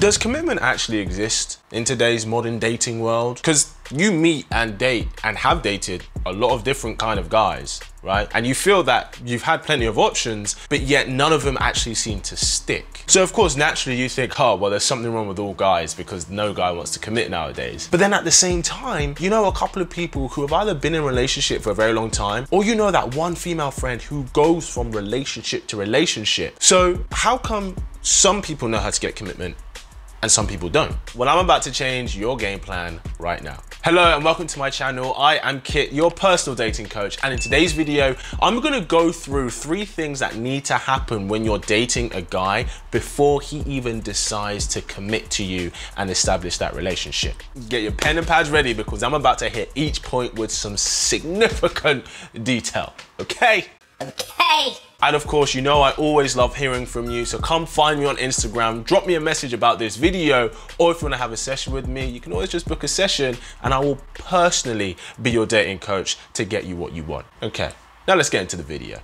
Does commitment actually exist in today's modern dating world? Because you meet and date and have dated a lot of different kind of guys, right? And you feel that you've had plenty of options, but yet none of them actually seem to stick. So of course, naturally you think, oh, well, there's something wrong with all guys because no guy wants to commit nowadays. But then at the same time, you know a couple of people who have either been in a relationship for a very long time, or you know that one female friend who goes from relationship to relationship. So how come some people know how to get commitment and some people don't? Well, I'm about to change your game plan right now. Hello and welcome to my channel. I am Kit, your personal dating coach, and in today's video, I'm gonna go through 3 things that need to happen when you're dating a guy before he even decides to commit to you and establish that relationship. Get your pen and pads ready because I'm about to hit each point with some significant detail, okay? Okay. And of course, you know I always love hearing from you, so come find me on Instagram, drop me a message about this video, or if you want to have a session with me, you can always just book a session and I will personally be your dating coach to get you what you want. Okay, now let's get into the video.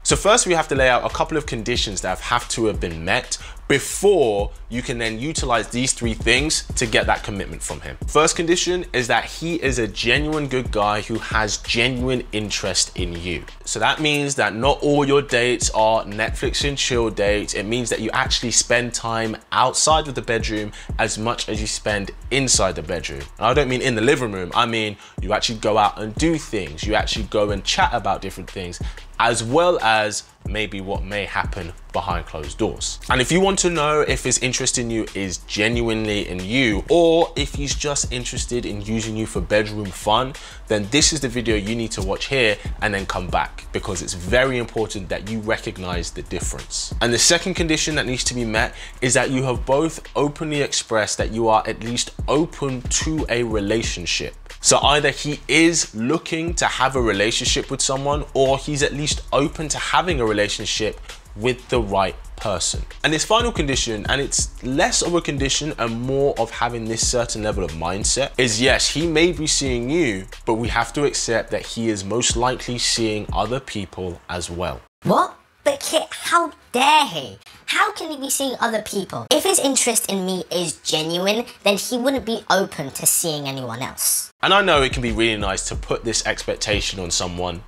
So first we have to lay out a couple of conditions that have to have been met before you can then utilize these 3 things to get that commitment from him. First condition is that he is a genuine good guy who has genuine interest in you. So that means that not all your dates are Netflix and chill dates. It means that you actually spend time outside of the bedroom as much as you spend inside the bedroom. And I don't mean in the living room, I mean you actually go out and do things. You actually go and chat about different things, as well as maybe what may happen behind closed doors. And if you want to know if his interest in you is genuinely in you, or if he's just interested in using you for bedroom fun, then this is the video you need to watch here and then come back, because it's very important that you recognize the difference. And the second condition that needs to be met is that you have both openly expressed that you are at least open to a relationship. So either he is looking to have a relationship with someone, or he's at least open to having a relationship with the right person. And this final condition, and it's less of a condition and more of having this certain level of mindset, is yes, he may be seeing you, but we have to accept that he is most likely seeing other people as well. What? But Kit, how dare he? How can he be seeing other people? If his interest in me is genuine, then he wouldn't be open to seeing anyone else. And I know it can be really nice to put this expectation on someone,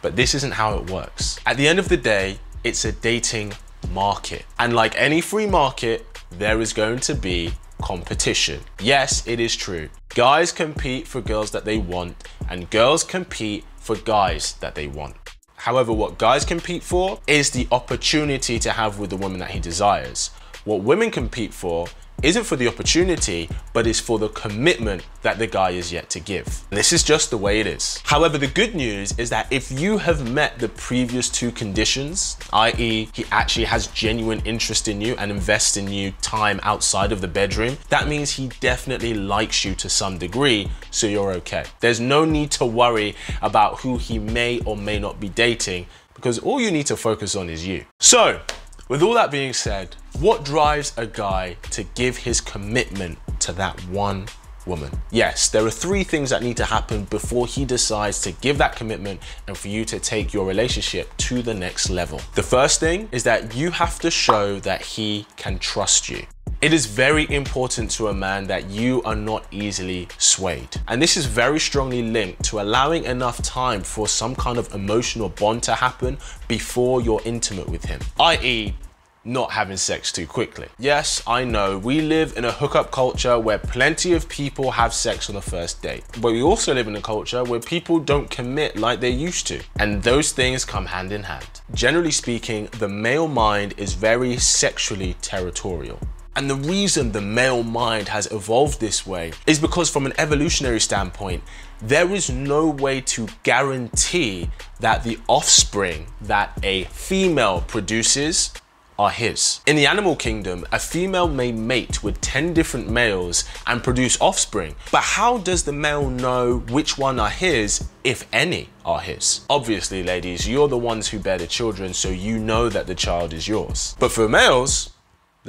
but this isn't how it works. At the end of the day, it's a dating market. And like any free market, there is going to be competition. Yes, it is true. Guys compete for girls that they want, and girls compete for guys that they want. However, what guys compete for is the opportunity to have with the woman that he desires. What women compete for isn't for the opportunity, but is for the commitment that the guy is yet to give. This is just the way it is. However, the good news is that if you have met the previous 2 conditions, i.e. he actually has genuine interest in you and invests in you time outside of the bedroom, that means he definitely likes you to some degree, so you're okay. There's no need to worry about who he may or may not be dating, because all you need to focus on is you. So, with all that being said, what drives a guy to give his commitment to that one woman? Yes, there are 3 things that need to happen before he decides to give that commitment and for you to take your relationship to the next level. The first thing is that you have to show that he can trust you. It is very important to a man that you are not easily swayed. And this is very strongly linked to allowing enough time for some kind of emotional bond to happen before you're intimate with him, i.e. not having sex too quickly. Yes, I know we live in a hookup culture where plenty of people have sex on the first date, but we also live in a culture where people don't commit like they used to, and those things come hand in hand. Generally speaking, the male mind is very sexually territorial. And the reason the male mind has evolved this way is because from an evolutionary standpoint, there is no way to guarantee that the offspring that a female produces are his. In the animal kingdom, a female may mate with 10 different males and produce offspring, but how does the male know which one are his, if any are his? Obviously, ladies, you're the ones who bear the children, so you know that the child is yours. But for males,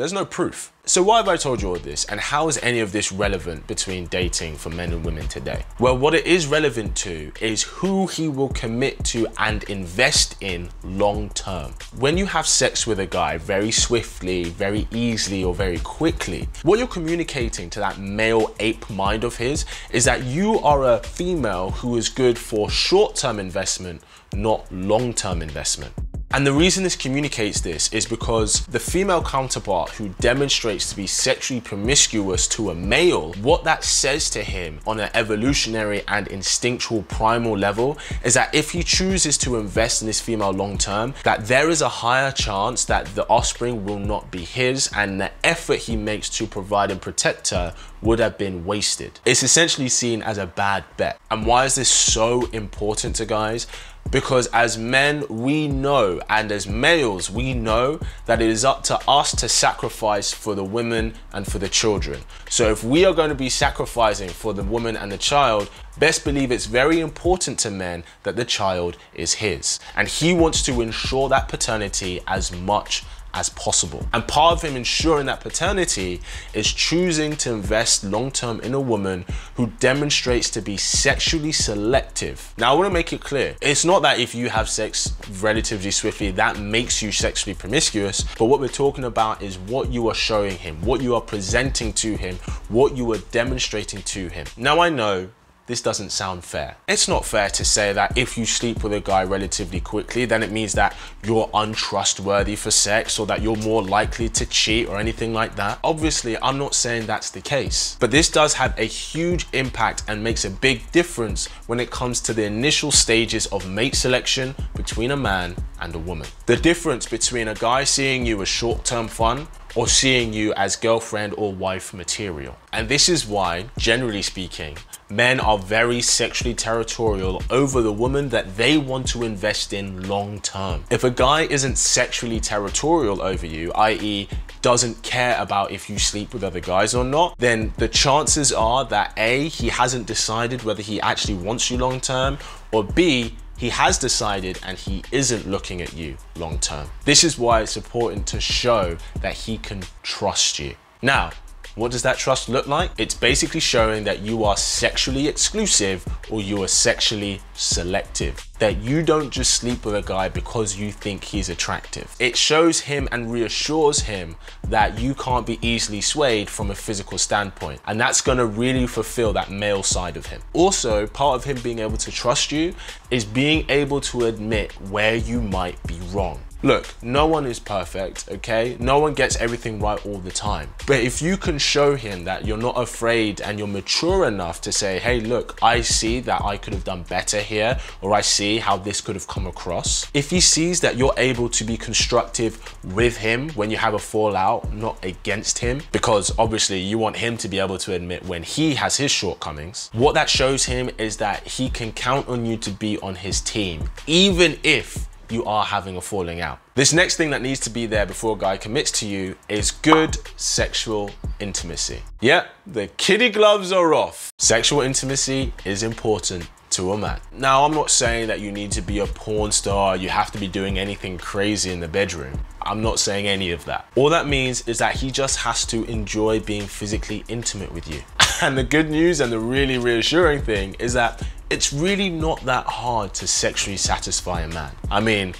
There's no proof. So why have I told you all this, and how is any of this relevant between dating for men and women today? Well, what it is relevant to is who he will commit to and invest in long term. When you have sex with a guy very swiftly, very easily, or very quickly, what you're communicating to that male ape mind of his is that you are a female who is good for short-term investment, not long-term investment. And the reason this communicates this is because the female counterpart who demonstrates to be sexually promiscuous to a male, what that says to him on an evolutionary and instinctual primal level is that if he chooses to invest in this female long term, that there is a higher chance that the offspring will not be his, and the effort he makes to provide and protect her would have been wasted. It's essentially seen as a bad bet. And why is this so important to guys? Because as men, we know, and as males, we know that it is up to us to sacrifice for the women and for the children. So if we are going to be sacrificing for the woman and the child, best believe it's very important to men that the child is his. And he wants to ensure that paternity as much as possible. And part of him ensuring that paternity is choosing to invest long-term in a woman who demonstrates to be sexually selective. Now, I want to make it clear, it's not that if you have sex relatively swiftly, that makes you sexually promiscuous, but what we're talking about is what you are showing him, what you are presenting to him, what you are demonstrating to him. Now, I know this doesn't sound fair. It's not fair to say that if you sleep with a guy relatively quickly, then it means that you're untrustworthy for sex or that you're more likely to cheat or anything like that. Obviously, I'm not saying that's the case, but this does have a huge impact and makes a big difference when it comes to the initial stages of mate selection between a man and a woman. The difference between a guy seeing you as short-term fun or seeing you as girlfriend or wife material. And this is why, generally speaking, men are very sexually territorial over the woman that they want to invest in long term. If a guy isn't sexually territorial over you, i.e. doesn't care about if you sleep with other guys or not, then the chances are that A, he hasn't decided whether he actually wants you long term, or B, he has decided and he isn't looking at you long term. This is why it's important to show that he can trust you. Now, what does that trust look like? It's basically showing that you are sexually exclusive or you are sexually selective. That you don't just sleep with a guy because you think he's attractive. It shows him and reassures him that you can't be easily swayed from a physical standpoint. And that's gonna really fulfill that male side of him. Also, part of him being able to trust you is being able to admit where you might be wrong. Look, no one is perfect, okay? No one gets everything right all the time. But if you can show him that you're not afraid and you're mature enough to say, hey, look, I see that I could have done better here, or I see how this could have come across. If he sees that you're able to be constructive with him when you have a fallout, not against him, because obviously you want him to be able to admit when he has his shortcomings, what that shows him is that he can count on you to be on his team, even if you are having a falling out. This next thing that needs to be there before a guy commits to you is good sexual intimacy. Yep, the kiddie gloves are off. Sexual intimacy is important to a man. Now, I'm not saying that you need to be a porn star, you have to be doing anything crazy in the bedroom. I'm not saying any of that. All that means is that he just has to enjoy being physically intimate with you. And the good news and the really reassuring thing is that it's really not that hard to sexually satisfy a man. I mean,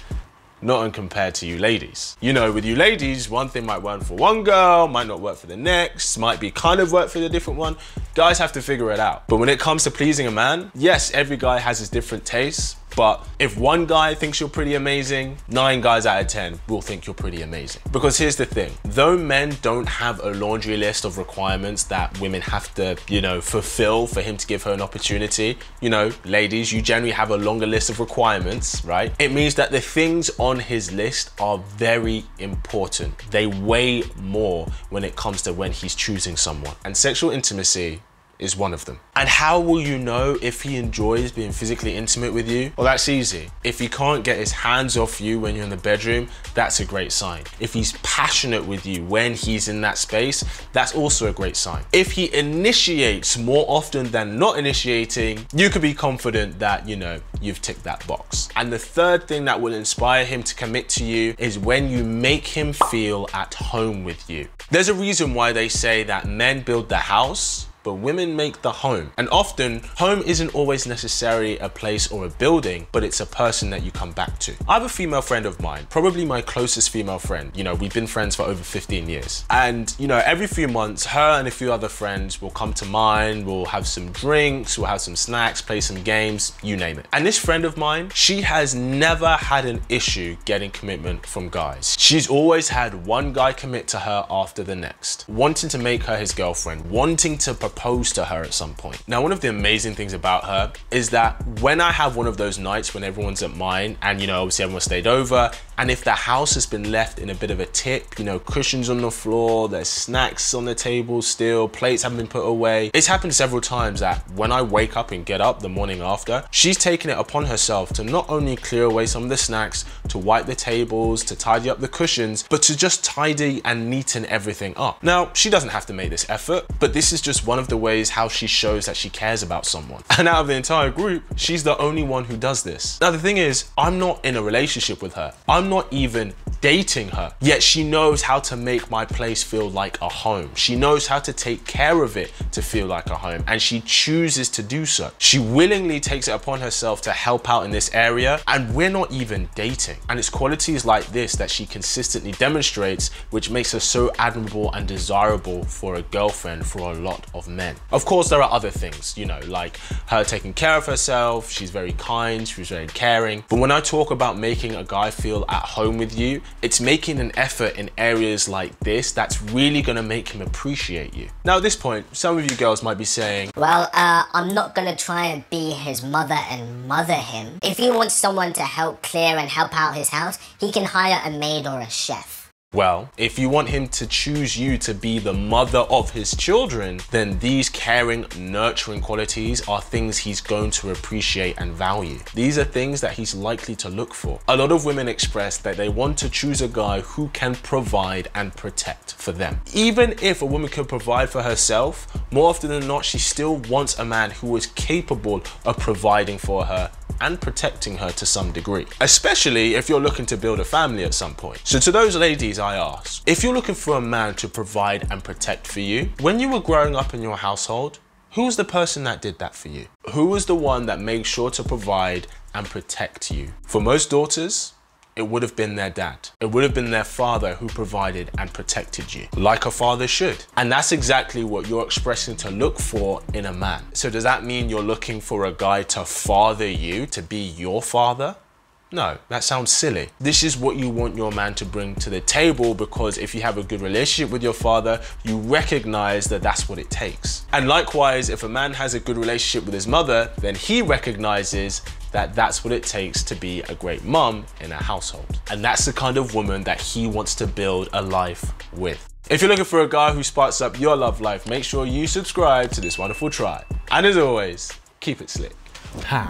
not when compared to you ladies. You know, with you ladies, one thing might work for one girl, might not work for the next, might be kind of work for the different one. Guys have to figure it out. But when it comes to pleasing a man, yes, every guy has his different tastes, but if one guy thinks you're pretty amazing, 9 guys out of 10 will think you're pretty amazing. Because here's the thing, though men don't have a laundry list of requirements that women have to, you know, fulfill for him to give her an opportunity, you know, ladies, you generally have a longer list of requirements, right? It means that the things on his list are very important. They weigh more when it comes to when he's choosing someone. And sexual intimacy is one of them. And how will you know if he enjoys being physically intimate with you? Well, that's easy. If he can't get his hands off you when you're in the bedroom, that's a great sign. If he's passionate with you when he's in that space, that's also a great sign. If he initiates more often than not initiating, you could be confident that, you know, you've ticked that box. And the third thing that will inspire him to commit to you is when you make him feel at home with you. There's a reason why they say that men build the house, but women make the home. And often, home isn't always necessarily a place or a building, but it's a person that you come back to. I have a female friend of mine, probably my closest female friend. You know, we've been friends for over 15 years. And, you know, every few months, her and a few other friends will come to mine, we'll have some drinks, we'll have some snacks, play some games, you name it. And this friend of mine, she has never had an issue getting commitment from guys. She's always had one guy commit to her after the next, wanting to make her his girlfriend, wanting to propose to her at some point. Now, one of the amazing things about her is that when I have one of those nights when everyone's at mine and, you know, obviously everyone stayed over, and if the house has been left in a bit of a tip, you know, cushions on the floor, there's snacks on the table still, plates haven't been put away. It's happened several times that when I wake up and get up the morning after, she's taken it upon herself to not only clear away some of the snacks, to wipe the tables, to tidy up the cushions, but to just tidy and neaten everything up. Now, she doesn't have to make this effort, but this is just one of the ways how she shows that she cares about someone. And out of the entire group, she's the only one who does this. Now, the thing is, I'm not in a relationship with her. I'm not even dating her, yet she knows how to make my place feel like a home. She knows how to take care of it to feel like a home, and she chooses to do so. She willingly takes it upon herself to help out in this area, and we're not even dating. And it's qualities like this that she consistently demonstrates, which makes her so admirable and desirable for a girlfriend for a lot of men. Of course, there are other things, you know, like her taking care of herself. She's very kind, she's very caring. But when I talk about making a guy feel at home with you, it's making an effort in areas like this that's really gonna make him appreciate you. Now, at this point, some of you girls might be saying, well, I'm not gonna try and be his mother and mother him. If he wants someone to help clear and help out his house, he can hire a maid or a chef. well, if you want him to choose you to be the mother of his children, then these caring, nurturing qualities are things he's going to appreciate and value. These are things that he's likely to look for. A lot of women express that they want to choose a guy who can provide and protect for them. Even if a woman can provide for herself, more often than not, she still wants a man who is capable of providing for her and protecting her to some degree, especially if you're looking to build a family at some point. So to those ladies, I ask, if you're looking for a man to provide and protect for you, when you were growing up in your household, who was the person that did that for you? Who was the one that made sure to provide and protect you? For most daughters, it would have been their dad. It would have been their father who provided and protected you, like a father should. And that's exactly what you're expressing to look for in a man. So does that mean you're looking for a guy to father you, to be your father? No, that sounds silly. This is what you want your man to bring to the table, because if you have a good relationship with your father, you recognize that that's what it takes. And likewise, if a man has a good relationship with his mother, then he recognizes that that's what it takes to be a great mum in a household. And that's the kind of woman that he wants to build a life with. If you're looking for a guy who sparks up your love life, make sure you subscribe to this wonderful tribe. And as always, keep it slick. How?